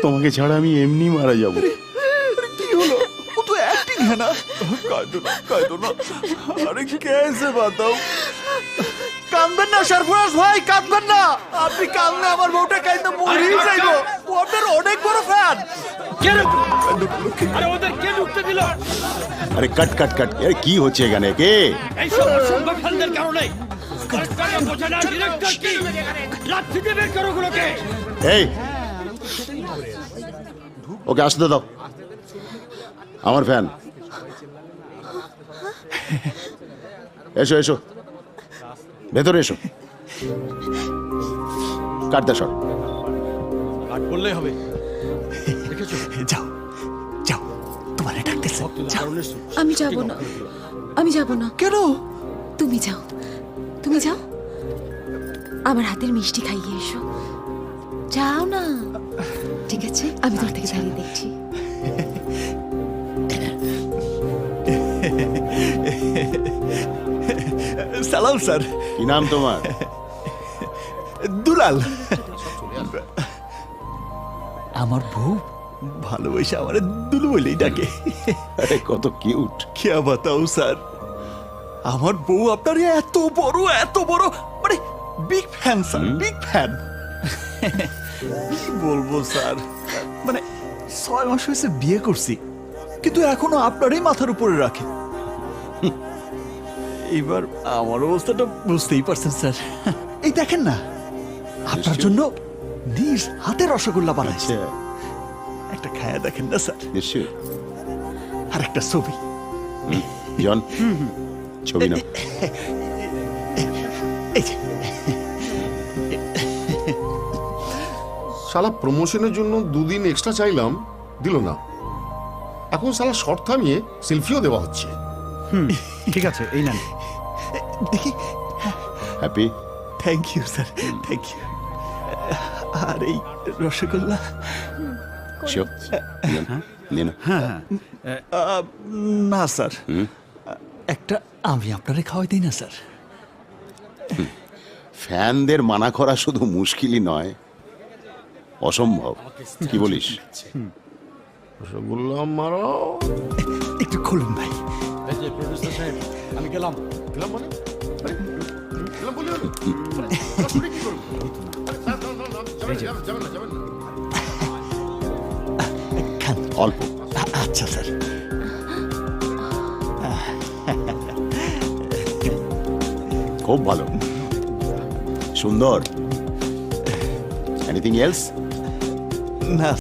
তোমাকে ছাড়া আমি এমনি মারা যাব। কি হলো? ও তো অ্যাক্টিং है ना। কাঁদো না। আরে कैसे बताओ? কাঁদবেন না সরফরাজ ভাই, কাঁদবেন না। আপনি কাঁদলে আমার বউটা কাঁদতে মরেই যাইবো। ও আপনার অনেক বড় ফ্যান। আরে ওদের কে ঢুকতে দিল? আরে কাট কাট কাট, আরে কি হচ্ছে এখানে? কে এইসব অসংখ্য ফ্যানদের কারণে সরকারে বোঝে না ডিরেক্টর কি লাঠিতে বের করো গুলোকে। এই ওকে আসতে দাও, আমার ফ্যান। এসো এসো, ভেতরে এসো। কাটতে সর। কাট বললেই হবে। যাও যাও, তোমারে ডাকতেছে। আমি যাব না, আমি যাব না। কেন? তুমি যাও, তুমি যাও, আমার হাতের মিষ্টি খাইয়ে এসো। যাও না। ঠিক আছে, আমি দূর থেকে দাঁড়িয়ে দেখছি। সালাম স্যার। কি নাম তোমার? দুলাল। আমার বউ ভালোবাসে আমার দুলু বলেই ডাকে। আরে কত কিউট। क्या बताओ স্যার, আমার বউ আপনার এত বড় মানে big fan sir, big fan. কি বলবো স্যার, মানে 6 মাস হয়েছে বিয়ে করছি, কিন্তু এখনো আপনারই মাথার উপরে রাখে। এবার আমার অবস্থাটা বুঝতেই পারছেন স্যার। এই দেখেন না, আপনার জন্য নিজ হাতে রসগোল্লা বানাইছে। একটা খায়া দেখেন না স্যার। নিশ্চয়। আর একটা ছবি। জন, ছবি না। এই যে শালা প্রমোশনের জন্য 2 দিন এক্সট্রা চাইলাম, দিল না। এখন শালা শর্ট থামিয়ে সেলফিও দেওয়া হচ্ছে। ঠিক আছে, এই নেন। দেখি। Happy? Thank you sir, thank you. আর এই রসগোল্লা। শিওর? নিয়ে নাও। না স্যার, একটা আমি আপনারে খাওয়াই দিই না স্যার। ফ্যানদের মানা করা শুধু মুশকিলই নয়, অসম্ভব। কি বলিস? রসগোল্লা মারো। একটু খুলুন ভাই। এই যে প্রডিউসার সাহেব, আমি গেলাম। গেলাম মানে? আরে, গেলাম বলি হলো? শুনে কি করবো? যাবেন না। খান। অল্প। আচ্ছা স্যার। খুব ভালো, সুন্দর। Anything else? না